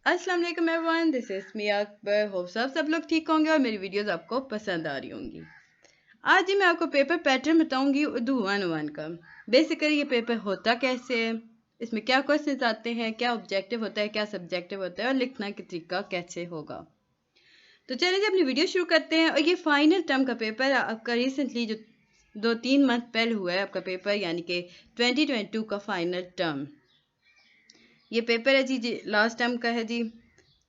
अस्सलाम वालेकुम everyone, this is me Akbar. Hope सब लोग ठीक होंगे और मेरी वीडियोस आपको पसंद आ रही होंगी। आज ही मैं आपको पेपर पैटर्न बताऊंगी उर्दू 101 का। बेसिकली ये पेपर होता कैसे है, इसमें क्या क्वेश्चंस आते हैं, क्या ऑब्जेक्टिव होता है, क्या सब्जेक्टिव होता है और लिखना का तरीका कैसे होगा। तो चलिए जी अपनी वीडियो शुरू करते हैं। और ये फाइनल टर्म का पेपर आपका रिसेंटली जो 2-3 मंथ पहले हुआ है आपका पेपर, यानी कि 2022 का फाइनल टर्म। ये पेपर है जी लास्ट टर्म का है जी।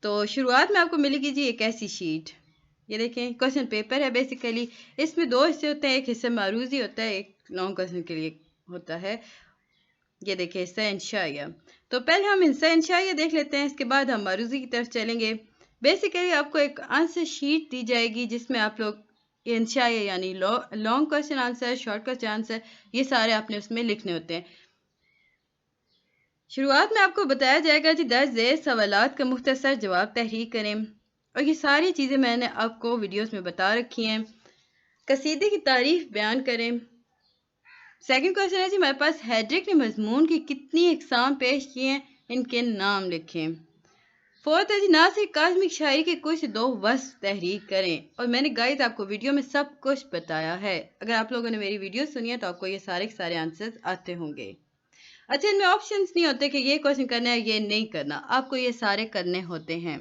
तो शुरुआत में आपको मिलेगी जी एक ऐसी शीट। ये देखें, क्वेश्चन पेपर है बेसिकली। इसमें 2 हिस्से होते हैं, एक हिस्सा मारूजी होता है, एक लॉन्ग क्वेश्चन के लिए होता है। ये देखें हिस्सा इंशाइया। तो पहले हम हिस्सा इंशाइया देख लेते हैं, इसके बाद हम मारूजी की तरफ चलेंगे। बेसिकली आपको एक आंसर शीट दी जाएगी जिसमें आप लोग इंशाइया यानी long question answer, short question answer, ये सारे आपने उसमें लिखने होते हैं। शुरुआत में आपको बताया जाएगा जी दर्ज झेल सवालात का मुख्तसर जवाब तहरीर करें, और ये सारी चीज़ें मैंने आपको वीडियोस में बता रखी हैं। कसीदे की तारीफ बयान करें। सेकंड क्वेश्चन है जी हमारे पास, हेड्रिक ने मजमून की कितनी इकसाम पेश किए हैं, इनके नाम लिखें। फोर्थ है जी नासिर काज़मी की शायरी के कुछ 2 वस्फ तहरीर करें। और मैंने गाइस आपको वीडियो में सब कुछ बताया है, अगर आप लोगों ने मेरी वीडियो सुनी है तो आपको ये सारे के सारे आंसर्स आते होंगे। अच्छा, इनमें ऑप्शंस नहीं होते कि ये क्वेश्चन करना है ये नहीं करना, आपको ये सारे करने होते हैं।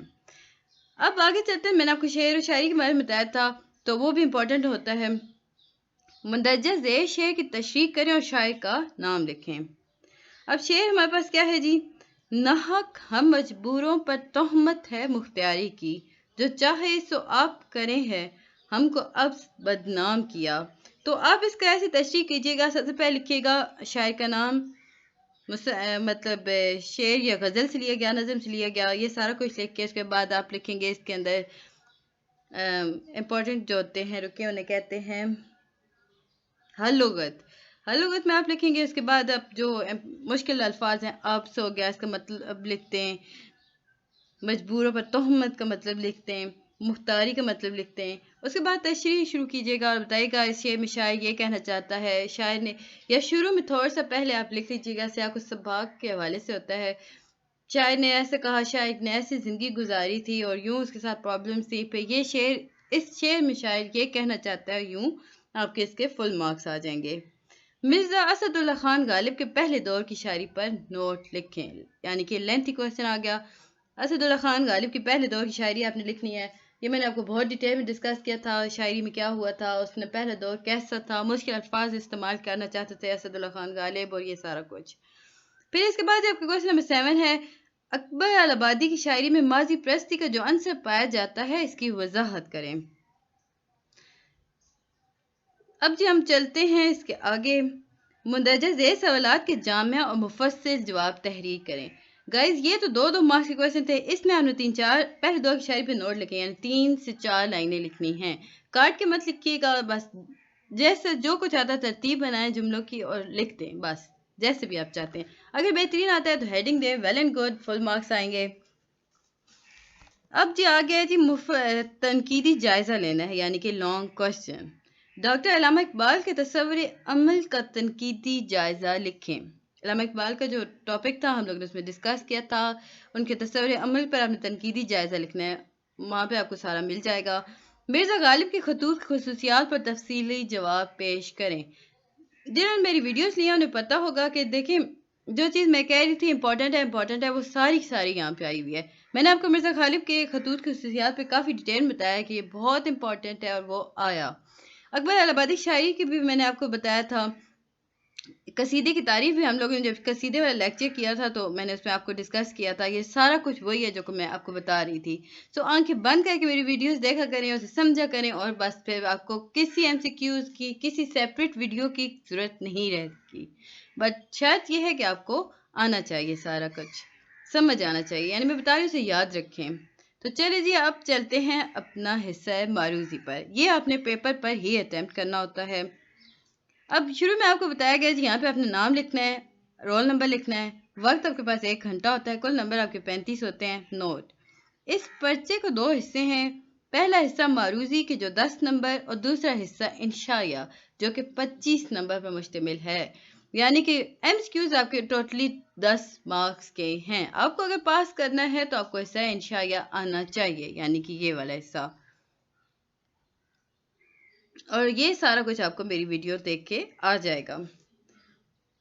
अब आगे चलते हैं। मैंने आपको शेर और शायरी के बारे में बताया था, तो वो भी इम्पोर्टेंट होता है। मंदरजा ज़ेल शेर की तशरीह करें और शायर का नाम लिखें। अब शेर हमारे पास क्या है जी, नाहक हम मजबूरों पर तोहमत है मुख्तियारी की, जो चाहे सो आप करें है हमको अब बदनाम किया। तो आप इसका ऐसे तशरीह कीजिएगा, सबसे पहले लिखिएगा शायर का नाम, मतलब शेर या गज़ल से लिया गया, नज़म से लिया गया, ये सारा कुछ लिख के उसके बाद आप लिखेंगे इसके अंदर इम्पोर्टेंट जो होते हैं, रुके उन्हें कहते हैं हलुगत। हलुगत में आप लिखेंगे। उसके बाद आप जो मुश्किल अल्फाज हैं, अब्स हो गया, इसका मतलब लिखते हैं। मजबूरों पर तोहमत का मतलब लिखते हैं। मुख्तारी का मतलब लिखते हैं। उसके बाद तशरीह शुरू कीजिएगा और बताइएगा इस शेर में शायर ये कहना चाहता है। शायर ने, या शुरू में थोड़ा सा पहले आप लिख लीजिएगा, से कुछ सबाक के हवाले से होता है। शायर ने ऐसे कहा, शायर ने ऐसी ज़िंदगी गुजारी थी और यूं उसके साथ प्रॉब्लम्स थी। फिर ये शेर, इस शेर में शायर ये कहना चाहता है, यूं आपके इसके फुल मार्क्स आ जाएंगे। मिर्ज़ा असदुल्ला खान गालिब के पहले दौर की शायरी पर नोट लिखें, यानी कि लेंथी क्वेश्चन आ गया। असदुल्ला खान गालिब की पहले दौर की शायरी आपने लिखनी है। ये मैंने आपको बहुत डिटेल में डिस्कस किया था, शायरी में क्या हुआ था, उसने पहला दौर कैसा था, मुश्किल अल्फाज इस्तेमाल करना चाहते थे असदुल्ला खान गालिब, और ये सारा कुछ। फिर इसके बाद आपका क्वेश्चन नंबर 7 है, अकबर अल आबादी की शायरी में माजी प्रस्ती का जो आंसर पाया जाता है इसकी वजाहत करें। अब जी हम चलते हैं इसके आगे। मुंदरजा ज़ेल सवालात के जामिया और मुफस्सिल जवाब तहरीर करें। गाइज ये तो 2-2 मार्क्स के क्वेश्चन थे, इसमें हमने 3-4 पहले दौर की शायरी पे नोट लिखे, यानी 3 से 4 लाइनें लिखनी हैं। काट के मत लिखिएगा, बस जैसे जो कुछ आता तरतीब बनाएं जुमलों की और लिख दें, बस जैसे भी आप चाहते हैं। अगर बेहतरीन आता है तो हेडिंग दें, well and good, full marks आएंगे। अब जी आ गया जी तनकीदी जायज़ा लेना है, यानी कि लॉन्ग क्वेश्चन। डॉक्टर अल्लामा इकबाल के तस्वुर अमल का तनकीदी जायज़ा लिखें। अल्लामा इकबाल का जो टॉपिक था हम लोग ने उसमें डिस्कस किया था, उनके तस्वुर अमल पर आपने तनकीदी जायज़ा लिखना है, वहाँ पे आपको सारा मिल जाएगा। मिर्ज़ा गालिब के खतूत की खसूसियात पर तफसीली जवाब पेश करें। जिन्होंने मेरी वीडियोस ली हैं उन्हें पता होगा कि देखिए जो चीज़ मैं कह रही थी इंपॉर्टेंट है, वो सारी की सारी यहाँ पे आई हुई है। मैंने आपको मिर्ज़ा गालिब के खतूत की खसूसियात पे काफ़ी डिटेल में बताया कि ये बहुत इंपॉर्टेंट है और वो आया। अकबर अल आबादी शायरी की भी मैंने आपको बताया था। कसीदे की तारीफ भी हम लोगों ने जब कसीदे वाला लेक्चर किया था तो मैंने उसमें आपको डिस्कस किया था। ये सारा कुछ वही है जो मैं आपको बता रही थी। सो आंखें बंद करके मेरी वीडियोस देखा करें, उसे समझा करें, और बस फिर आपको किसी एमसीक्यूज की, किसी सेपरेट वीडियो की ज़रूरत नहीं रहेगी। बट शर्त यह है कि आपको आना चाहिए, सारा कुछ समझ आना चाहिए, यानी मैं बता रही हूँ उसे याद रखें। तो चलिए जी अब चलते हैं अपना हिस्सा है मारूजी पर। ये आपने पेपर पर ही अटैम्प्ट करना होता है। अब शुरू में आपको बताया गया जी यहाँ पे आपने नाम लिखना है, रोल नंबर लिखना है, वक्त आपके पास 1 घंटा होता है, कुल नंबर आपके 35 होते हैं। नोट, इस पर्चे को 2 हिस्से हैं। पहला हिस्सा मारूजी के जो 10 नंबर और दूसरा हिस्सा इंशाइया जो कि 25 नंबर पर मुश्तमिल है। یعنی کہ MCQs آپ کے ٹوٹلی 10 مارکس کے ہیں. آپ کو اگر پاس کرنا ہے تو آپ کو حصہ انشائیہ آنا چاہیے، یعنی کہ یہ والا حصہ. اور یہ سارا کچھ آپ کو میری ویڈیو دیکھ کے آ جائے گا.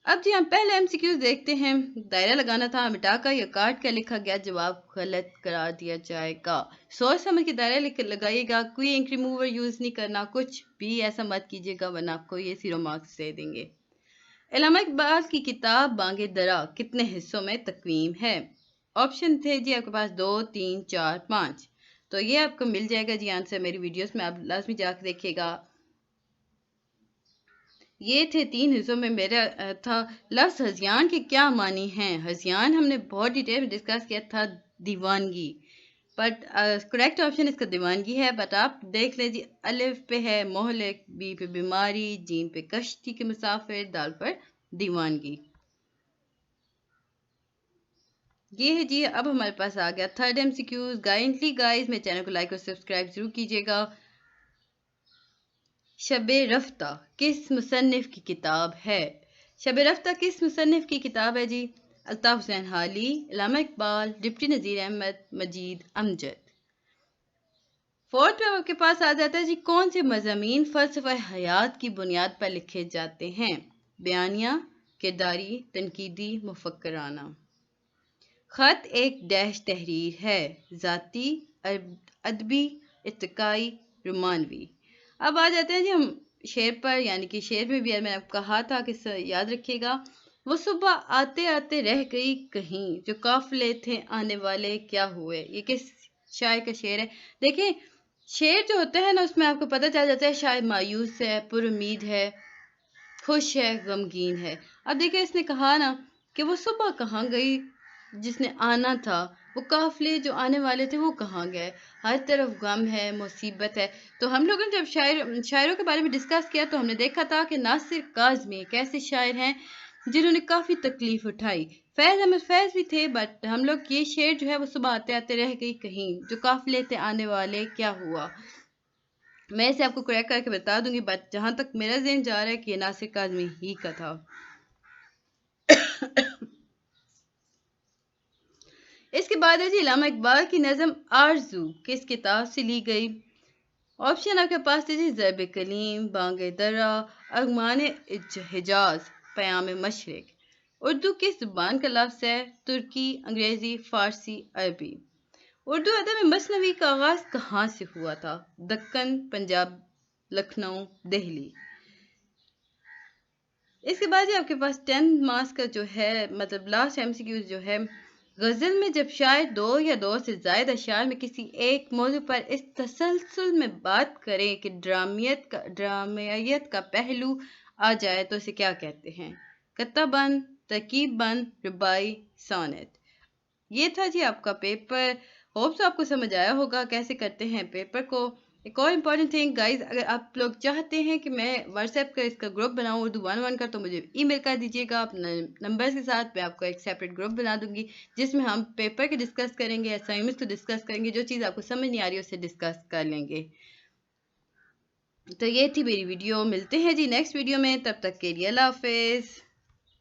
اب جی ہم پہلے MCQs دیکھتے ہیں. دائرہ لگانا تھا، مٹا کر یا کاٹ کر لکھا گیا جواب غلط قرار دیا جائے گا. سوچ سمجھ کے دائرہ لگائیے گا. کوئی انک ریموور یوز نہیں کرنا، کچھ بھی ایسا مت کیجیے گا ورنہ آپ کو یہ 0 مارکس دے دیں گے. علامہ اقبال کی کتاب بانگ درا کتنے حصوں میں تقسیم ہے؟ آپشن تھے جی آپ کے پاس 2 3 4 5. تو یہ آپ کو مل جائے گا جی آنسر میری ویڈیوز میں، آپ لازمی جا کے دیکھیے گا. یہ تھے 3 حصوں میں. میرا تھا لفظ ہذیان کے کیا معنی ہیں. ہذیان ہم نے بہت ڈیٹیل میں ڈسکس کیا تھا، دیوانگی. بٹ کریکٹ آپشن اس کا دیوانگی ہے. بٹ آپ دیکھ لیں جی، الف پہ ہے مہلک، بی پہ بیماری، جیم پہ کشتی کے مسافر، دال پر دیوانگی. یہ ہے جی. اب ہمارے پاس آ گیا تھرڈ MCQs. گائز میرے چینل کو لائک اور سبسکرائب ضرور کیجیے گا. شب رفتہ کس مصنف کی کتاب ہے؟ شب رفتہ کس مصنف کی کتاب ہے جی؟ الطاف حسین حالی، علامہ اقبال، ڈپٹی نذیر احمد، مجید امجد. فورتھ میں آپ کے پاس آ جاتا ہے جی، کون سے مضامین فلسفہ حیات کی بنیاد پر لکھے جاتے ہیں؟ بیانیہ، کرداری، تنقیدی، مفکرانہ. خط ایک ڈیش تحریر ہے، ذاتی، ادبی، ارتقائی، رومانوی. اب آ جاتے ہیں جی ہم شعر پر، یعنی کہ شعر میں بھی میں نے آپ کو کہا تھا کہ یاد رکھیے گا. وہ صبح آتے آتے رہ گئی کہیں، جو قافلے تھے آنے والے کیا ہوئے. یہ کس شاعر کا شعر ہے؟ دیکھیں شعر جو ہوتا ہے نا، اس میں آپ کو پتہ چل جاتا ہے شاعر مایوس ہے، پر امید ہے، خوش ہے، غمگین ہے. اب دیکھیں اس نے کہا نا کہ وہ صبح کہاں گئی جس نے آنا تھا، وہ قافلے جو آنے والے تھے وہ کہاں گئے. ہر طرف غم ہے، مصیبت ہے. تو ہم لوگوں نے جب شاعروں کے بارے میں ڈسکس کیا تو ہم نے دیکھا تھا کہ ناصر کاظمی ایک ایسے شاعر ہیں جنہوں نے کافی تکلیف اٹھائی. فیض احمد فیض بھی تھے، بٹ ہم لوگ یہ شعر جو ہے وہ صبح آتے آتے رہ گئی کہیں، جو قافلے تھے آنے والے کیا ہوا. میں اسے آپ کو کریکٹ کر کے بتا دوں گی، بٹ جہاں تک میرا ذہن جا رہا ہے کہ یہ ناصر کاظمی ہی کا تھا. اس کے بعد ہے جی علامہ اقبال کی نظم آرزو کس کتاب سے لی گئی؟ آپشن آپ کے پاس ہے جی، ضرب کلیم، بانگ درا، ارمان حجاز، پیام مشرق. اردو کس زبان کا لفظ ہے؟ ترکی، انگریزی، فارسی، عربی. اردو ادب میں مثنوی کا آغاز کہاں سے ہوا تھا؟ دکن، پنجاب، لکھنؤ، دہلی. اس کے بعد آپ کے پاس 10 مارکس کا جو ہے مطلب لاسٹ MCQ جو ہے، غزل میں جب شاعر 2 یا 2 سے زائد اشعار میں کسی ایک موضوع پر اس تسلسل میں بات کریں کہ ڈرامائیت کا پہلو آ جائے تو اسے کیا کہتے ہیں؟ قطع بند، ترکیب بند، رباعی، سونٹ. یہ تھا جی آپ کا پیپر. ہوپ سو آپ کو سمجھ آیا ہوگا کیسے کرتے ہیں پیپر کو. ایک اور امپورٹنٹ تھنگ گائز، اگر آپ لوگ چاہتے ہیں کہ میں واٹس ایپ کا اس کا گروپ بناؤں اردو 101 کا، تو مجھے ای میل کر دیجیے گا اپنے نمبرز کے ساتھ. میں آپ کو ایک سیپریٹ گروپ بنا دوں گی جس میں ہم پیپر کے ڈسکس کریں گے، اسائنمنٹس کو ڈسکس کریں گے، جو چیز آپ کو سمجھ نہیں آ رہی ہے اسے ڈسکس کر لیں گے. تو یہ تھی میری ویڈیو. ملتے ہیں جی نیکسٹ ویڈیو میں، تب تک کے لیے اللہ حافظ.